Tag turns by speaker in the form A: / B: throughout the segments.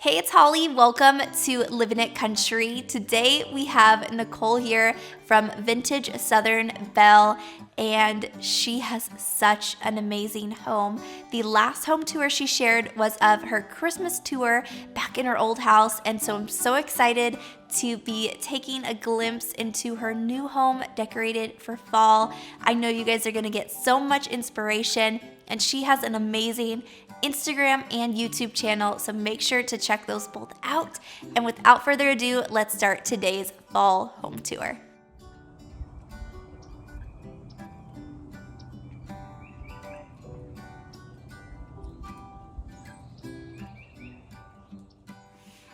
A: Hey, it's Holly. Welcome to Living It Country. Today we have Nicole here from Vintage Southern Belle, and she has such an amazing home. The last home tour she shared was of her Christmas tour back in her old house, and so I'm so excited to be taking a glimpse into her new home decorated for fall. I know you guys are going to get so much inspiration, and she has an amazing Instagram and YouTube channel, so make sure to check those both out. And without further ado, let's start today's fall home tour.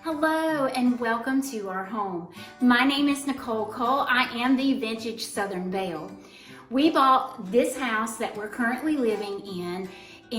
B: Hello and welcome to our home. My name is Nicole Cole. I am the Vintage Southern Belle. We bought this house that we're currently living in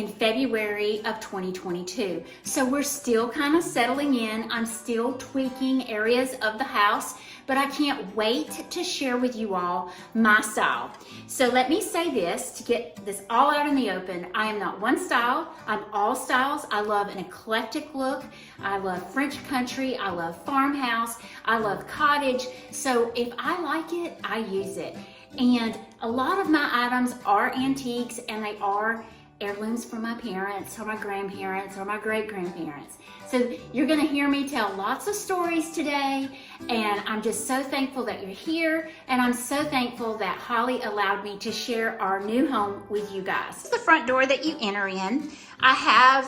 B: February of 2022. So we're still kind of settling in. I'm still tweaking areas of the house, but I can't wait to share with you all my style. So let me say this to get this all out in the open. I am not one style, I'm all styles. I love an eclectic look. I love French country, I love farmhouse, I love cottage. So if I like it, I use it. And a lot of my items are antiques, and they are heirlooms from my parents or my grandparents or my great-grandparents. So you're gonna hear me tell lots of stories today, and I'm just so thankful that you're here, and I'm so thankful that Holly allowed me to share our new home with you guys. This is the front door that you enter in. I have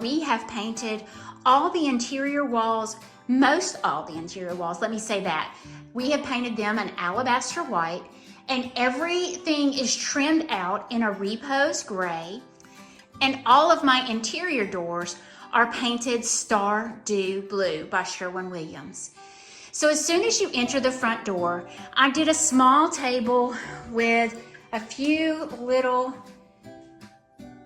B: we have painted all the interior walls, most all the interior walls, let me say that. We have painted them an alabaster white, and everything is trimmed out in a repose gray, and all of my interior doors are painted Star Dew Blue by Sherwin-Williams. So as soon as you enter the front door, I did a small table with a few little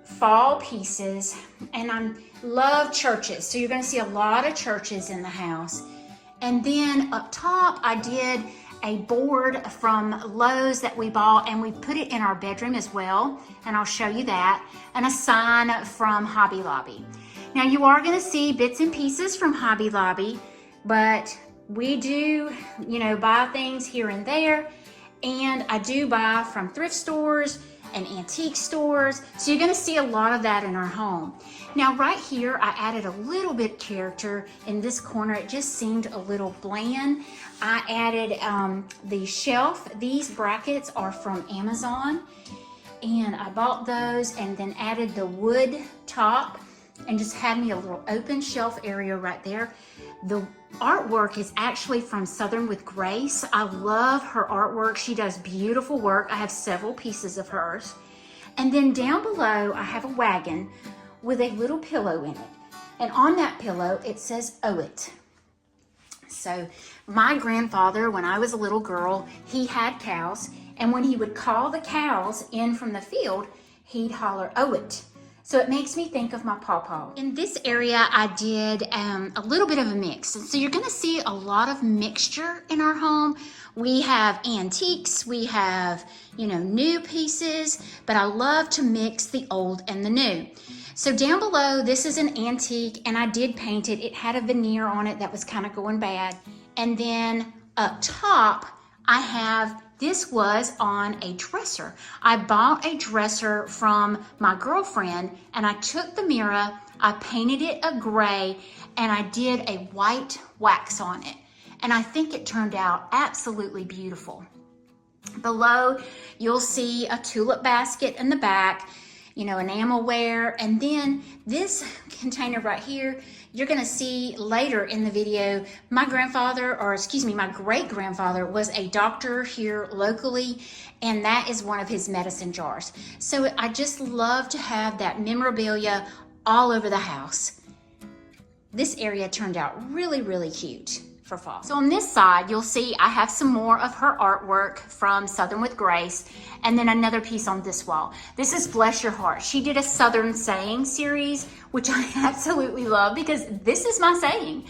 B: fall pieces, and I love churches, so you're going to see a lot of churches in the house. And then up top, I did a board from Lowe's that we bought, and we put it in our bedroom as well, and I'll show you that, and a sign from Hobby Lobby. Now you are going to see bits and pieces from Hobby Lobby, but we do, buy things here and there, and I do buy from thrift stores and antique stores, so you're going to see a lot of that in our home. Now right here, I added a little bit of character in this corner. It just seemed a little bland. I added the shelf. These brackets are from Amazon, and I bought those and then added the wood top and just had me a little open shelf area right there. The artwork is actually from Southern with Grace. I love her artwork. She does beautiful work. I have several pieces of hers. And then down below, I have a wagon with a little pillow in it. And on that pillow, it says, "Owe It." So my grandfather, when I was a little girl, he had cows. And when he would call the cows in from the field, he'd holler, "Owe it." So it makes me think of my pawpaw. In this area, I did a little bit of a mix. And so you're gonna see a lot of mixture in our home. We have antiques, we have, new pieces, but I love to mix the old and the new. So down below, this is an antique, and I did paint it. It had a veneer on it that was kind of going bad. And then up top, this was on a dresser. I bought a dresser from my girlfriend, and I took the mirror, I painted it a gray, and I did a white wax on it. And I think it turned out absolutely beautiful. Below, you'll see a tulip basket in the back, enamelware, and then this container right here, you're gonna see later in the video, my great-grandfather was a doctor here locally, and that is one of his medicine jars. So I just love to have that memorabilia all over the house. This area turned out really, really cute for fall. So on this side, you'll see I have some more of her artwork from Southern with Grace, and then another piece on this wall. This is Bless Your Heart. She did a Southern saying series, which I absolutely love because this is my saying.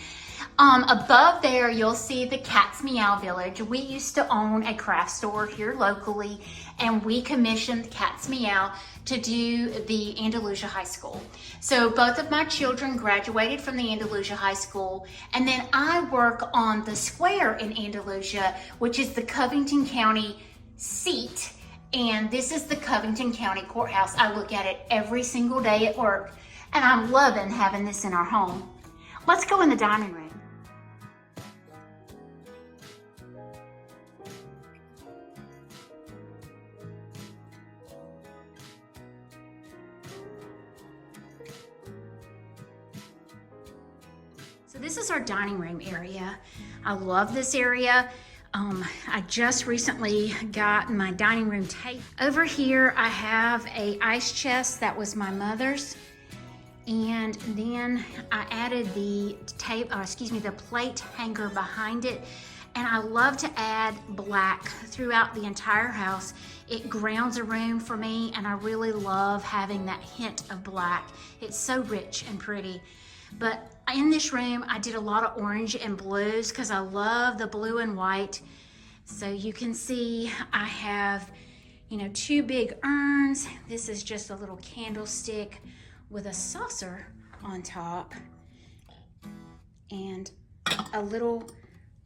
B: Above there, you'll see the Cat's Meow Village. We used to own a craft store here locally, and we commissioned Cat's Meow to do the Andalusia High School. So both of my children graduated from the Andalusia High School, and then I work on the square in Andalusia, which is the Covington County seat, and this is the Covington County Courthouse. I look at it every single day at work, and I'm loving having this in our home. Let's go in the dining room. So this is our dining room area. I love this area. I just recently got my dining room table. Over here I have a ice chest that was my mother's, and then I added the plate hanger behind it. And I love to add black throughout the entire house. It grounds a room for me, and I really love having that hint of black. It's so rich and pretty. But in this room, I did a lot of orange and blues because I love the blue and white. So you can see I have, two big urns. This is just a little candlestick with a saucer on top and a little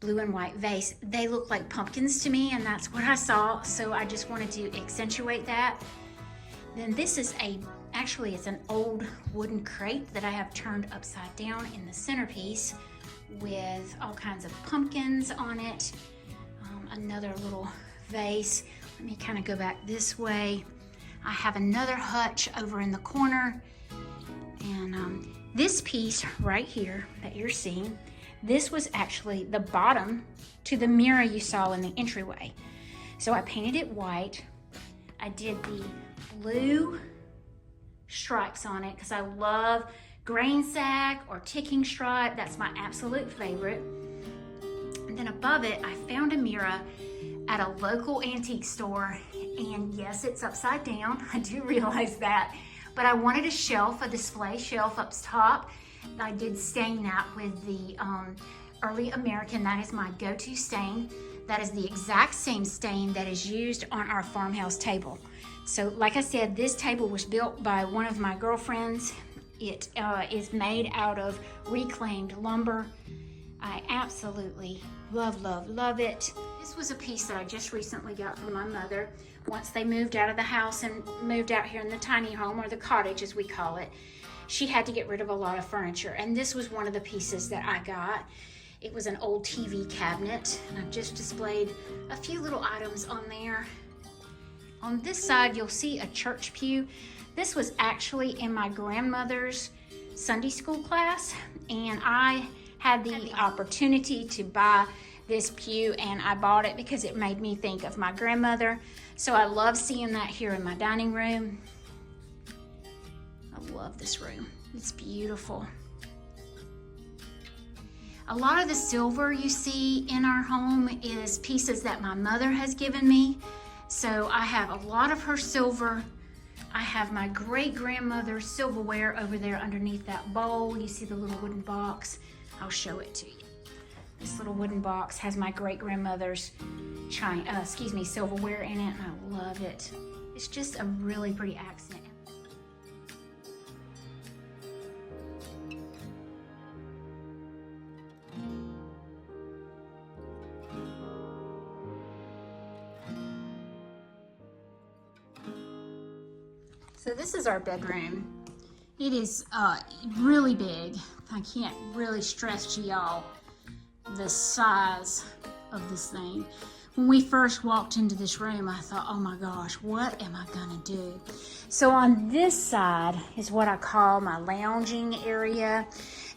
B: blue and white vase. They look like pumpkins to me, and that's what I saw. So I just wanted to accentuate that. Then this is actually it's an old wooden crate that I have turned upside down in the centerpiece with all kinds of pumpkins on it. Another little vase. Let me kind of go back this way. I have another hutch over in the corner. And this piece right here that you're seeing, this was actually the bottom to the mirror you saw in the entryway. So I painted it white. I did the blue stripes on it because I love grain sack or ticking stripe. That's my absolute favorite. And then above it, I found a mirror at a local antique store. And yes, it's upside down. I do realize that. But I wanted a display shelf up top. I did stain that with the Early American. That is my go-to stain. That is the exact same stain that is used on our farmhouse table. So like I said, this table was built by one of my girlfriends. It is made out of reclaimed lumber. I absolutely love it. This was a piece that I just recently got from my mother. Once they moved out of the house and moved out here in the tiny home, or the cottage as we call it, she had to get rid of a lot of furniture, and this was one of the pieces that I got. It was an old TV cabinet, and I've just displayed a few little items on there. On this side, you'll see a church pew. This was actually in my grandmother's Sunday school class, and I had the opportunity to buy this pew, and I bought it because it made me think of my grandmother. So I love seeing that here in my dining room. I love this room. It's beautiful. A lot of the silver you see in our home is pieces that my mother has given me. So I have a lot of her silver. I have my great-grandmother's silverware over there underneath that bowl. You see the little wooden box. I'll show it to you. This little wooden box has my great-grandmother's silverware in it, and I love it. It's just a really pretty accent. So this is our bedroom. It is really big. I can't really stress to y'all the size of this thing. When we first walked into this room, I thought, oh my gosh, what am I gonna do? So on this side is what I call my lounging area.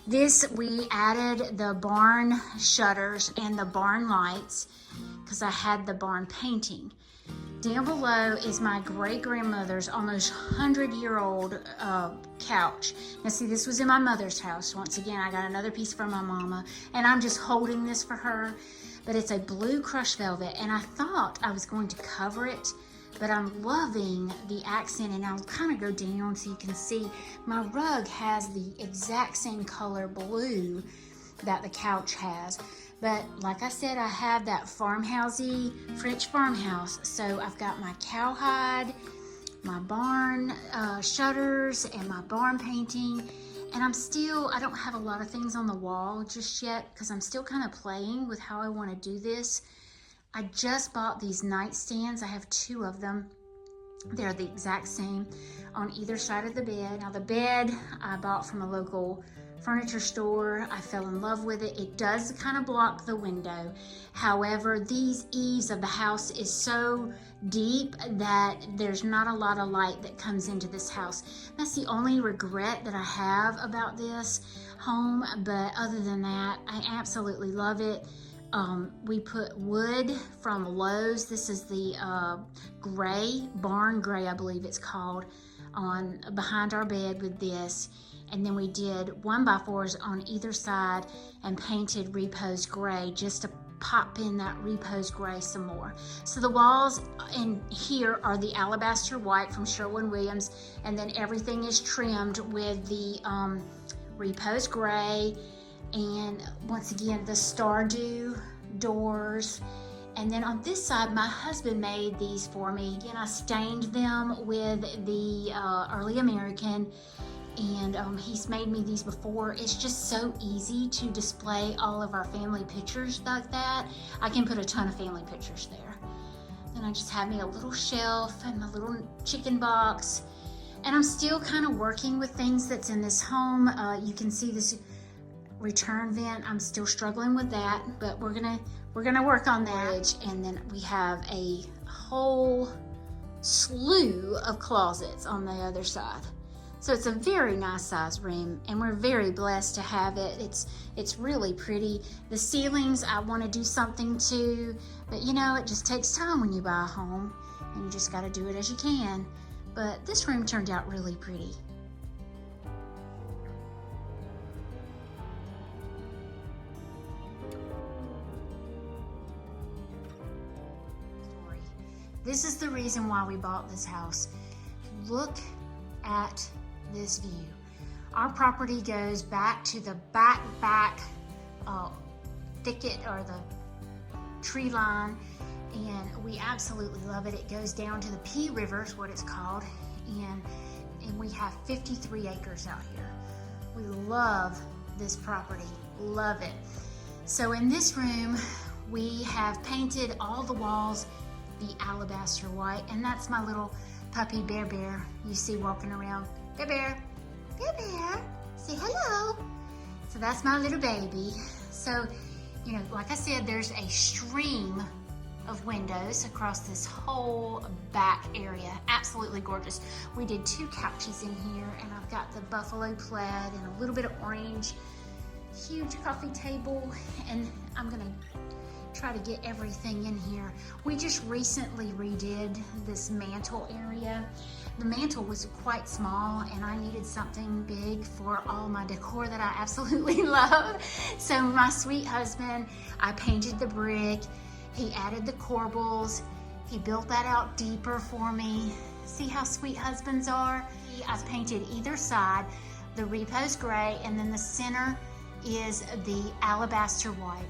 B: This, we added the barn shutters and the barn lights because I had the barn painting. Down below is my great-grandmother's almost 100-year-old couch. Now see, this was in my mother's house. Once again, I got another piece from my mama, and I'm just holding this for her. But it's a blue crushed velvet, and I thought I was going to cover it, but I'm loving the accent, and I'll kind of go down so you can see my rug has the exact same color blue that the couch has. But like I said, I have that farmhousey French farmhouse. So I've got my cowhide my barn shutters and my barn painting. And I don't have a lot of things on the wall just yet because I'm still kind of playing with how I want to do this. I just bought these nightstands. I have 2 of them. They're the exact same on either side of the bed. Now the bed I bought from a local furniture store. I fell in love with it. It does kind of block the window. However, these eaves of the house is so deep that there's not a lot of light that comes into this house. That's the only regret that I have about this home, but other than that, I absolutely love it. We put wood from Lowe's. This is the gray, barn gray, I believe it's called, on behind our bed with this. And then we did 1x4s on either side and painted repose gray just to pop in that repose gray some more. So the walls in here are the alabaster white from Sherwin-Williams, and then everything is trimmed with the repose gray, and once again the Stardew doors. And then on this side, my husband made these for me. Again, I stained them with the Early American, and he's made me these before. It's just so easy to display all of our family pictures like that. I can put a ton of family pictures there. Then I just have me a little shelf and a little chicken box. And I'm still kind of working with things that's in this home. You can see this return vent. I'm still struggling with that, but we're gonna work on that. And then we have a whole slew of closets on the other side. So it's a very nice size room, and we're very blessed to have it. It's really pretty. The ceilings, I want to do something to, but you know, it just takes time when you buy a home, and you just got to do it as you can. But this room turned out really pretty. This is the reason why we bought this house. Look at this view. Our property goes back to the back thicket or the tree line, and we absolutely love it. It goes down to the Pea River is what it's called, and we have 53 acres out here. We love this property, love it. So in this room, we have painted all the walls the alabaster white, and that's my little puppy Bear Bear you see walking around. Bear Bear, Bear Bear, say hello. So that's my little baby. So, you know, like I said, there's a stream of windows across this whole back area. Absolutely gorgeous. We did 2 couches in here, and I've got the buffalo plaid and a little bit of orange. Huge coffee table, and I'm gonna try to get everything in here. We just recently redid this mantle area. The mantle was quite small, and I needed something big for all my decor that I absolutely love. So my sweet husband, I painted the brick. He added the corbels. He built that out deeper for me. See how sweet husbands are? I painted either side the repose gray, and then the center is the alabaster white.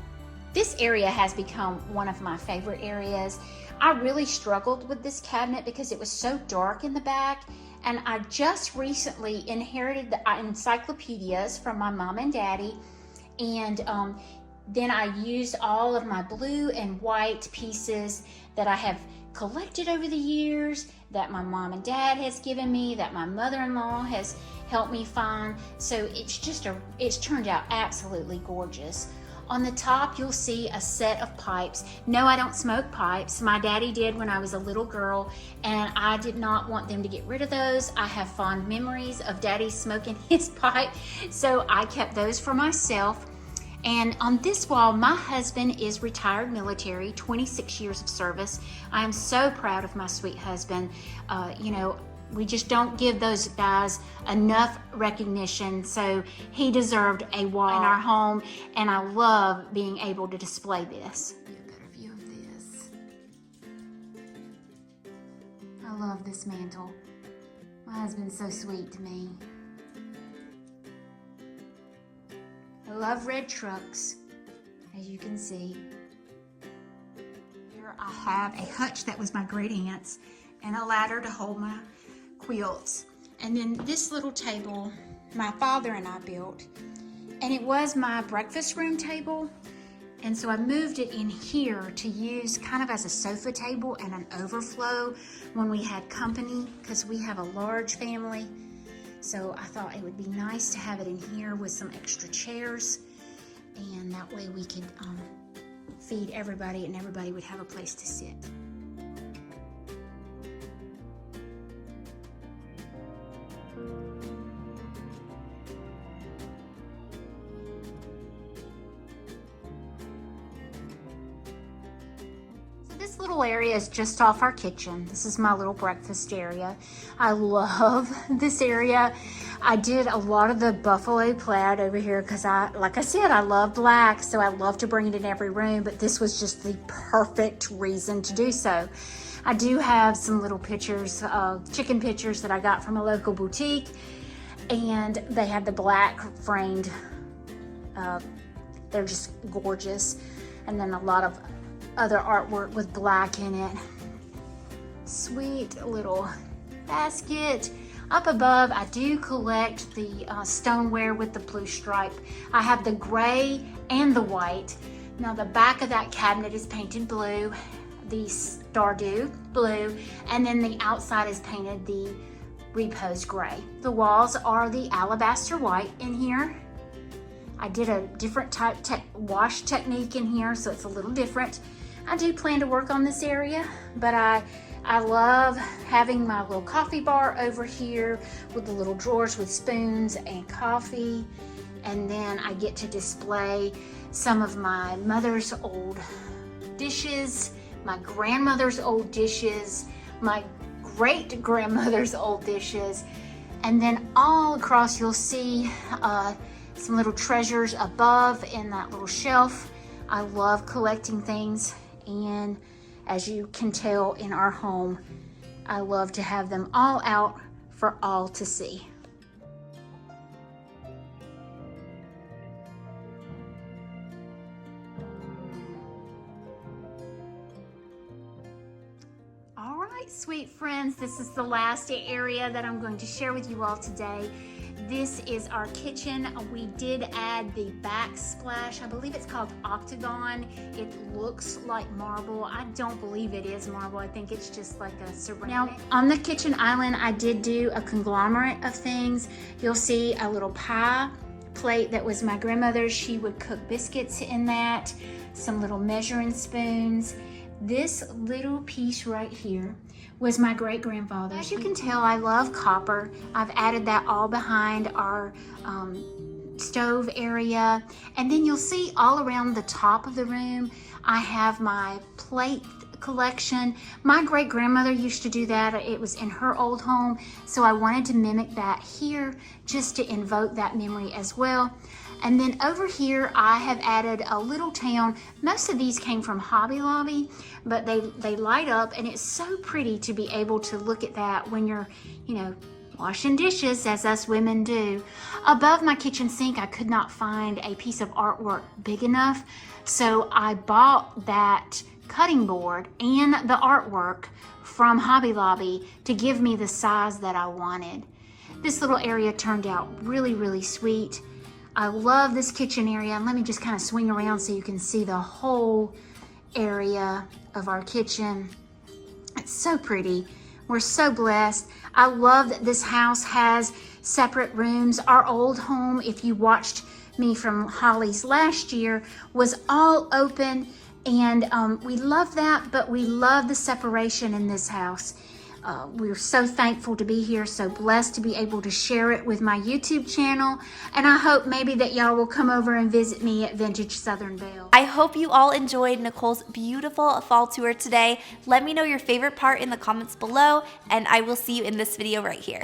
B: This area has become one of my favorite areas. I really struggled with this cabinet because it was so dark in the back, and I just recently inherited the encyclopedias from my mom and daddy, and then I used all of my blue and white pieces that I have collected over the years, that my mom and dad has given me, that my mother-in-law has helped me find. So it's turned out absolutely gorgeous. On the top, you'll see a set of pipes. No, I don't smoke pipes. My daddy did when I was a little girl, and I did not want them to get rid of those. I have fond memories of daddy smoking his pipe, so I kept those for myself. And on this wall, my husband is retired military, 26 years of service. I am so proud of my sweet husband. You know, we just don't give those guys enough recognition, so he deserved a wall in our home, and I love being able to display this. Get a better view of this. I love this mantle. My husband's so sweet to me. I love red trucks, as you can see. Here I have a hutch that was my great aunt's, and a ladder to hold my quilts. And then this little table, my father and I built, and it was my breakfast room table. And so I moved it in here to use kind of as a sofa table and an overflow when we had company, because we have a large family. So I thought it would be nice to have it in here with some extra chairs, and that way we could feed everybody and everybody would have a place to sit. This little area is just off our kitchen. This is my little breakfast area. I love this area. I did a lot of the buffalo plaid over here because like I said, I love black, so I love to bring it in every room, but this was just the perfect reason to do so. I do have some little pictures, chicken pictures that I got from a local boutique, and they had the black framed. They're just gorgeous. And then a lot of other artwork with black in it. Sweet little basket. Up above, I do collect the stoneware with the blue stripe. I have the gray and the white. Now the back of that cabinet is painted blue, the Stardew blue, and then the outside is painted the Repose gray. The walls are the alabaster white in here. I did a different type wash technique in here, so it's a little different. I do plan to work on this area, but I love having my little coffee bar over here with the little drawers with spoons and coffee. And then I get to display some of my mother's old dishes, my grandmother's old dishes, my great-grandmother's old dishes. And then all across you'll see some little treasures above in that little shelf. I love collecting things, and as you can tell in our home, I love to have them all out for all to see. All right, sweet friends, this is the last area that I'm going to share with you all today. This is our kitchen. We did add the backsplash. I believe it's called Octagon. It looks like marble. I don't believe it is marble. I think it's just like a ceramic. Now, on the kitchen island, I did do a conglomerate of things. You'll see a little pie plate that was my grandmother's. She would cook biscuits in that. Some little measuring spoons. This little piece right here was my great-grandfather. As you can tell, I love copper. I've added that all behind our stove area. And then you'll see all around the top of the room, I have my plate collection. My great-grandmother used to do that. It was in her old home, so I wanted to mimic that here just to invoke that memory as well. And then over here, I have added a little town. Most of these came from Hobby Lobby, but they light up, and it's so pretty to be able to look at that when you're, washing dishes, as us women do. Above my kitchen sink, I could not find a piece of artwork big enough, so I bought that cutting board and the artwork from Hobby Lobby to give me the size that I wanted. This little area turned out really, really sweet. I love this kitchen area, and let me just kind of swing around so you can see the whole area of our kitchen. It's so pretty. We're so blessed. I love that this house has separate rooms. Our old home, if you watched me from Holly's last year, was all open, and we love that, but we love the separation in this house. We're so thankful to be here, so blessed to be able to share it with my YouTube channel, and I hope maybe that y'all will come over and visit me at Vintage Southern Belle.
A: I hope you all enjoyed Nicole's beautiful fall tour today. Let me know your favorite part in the comments below, and I will see you in this video right here.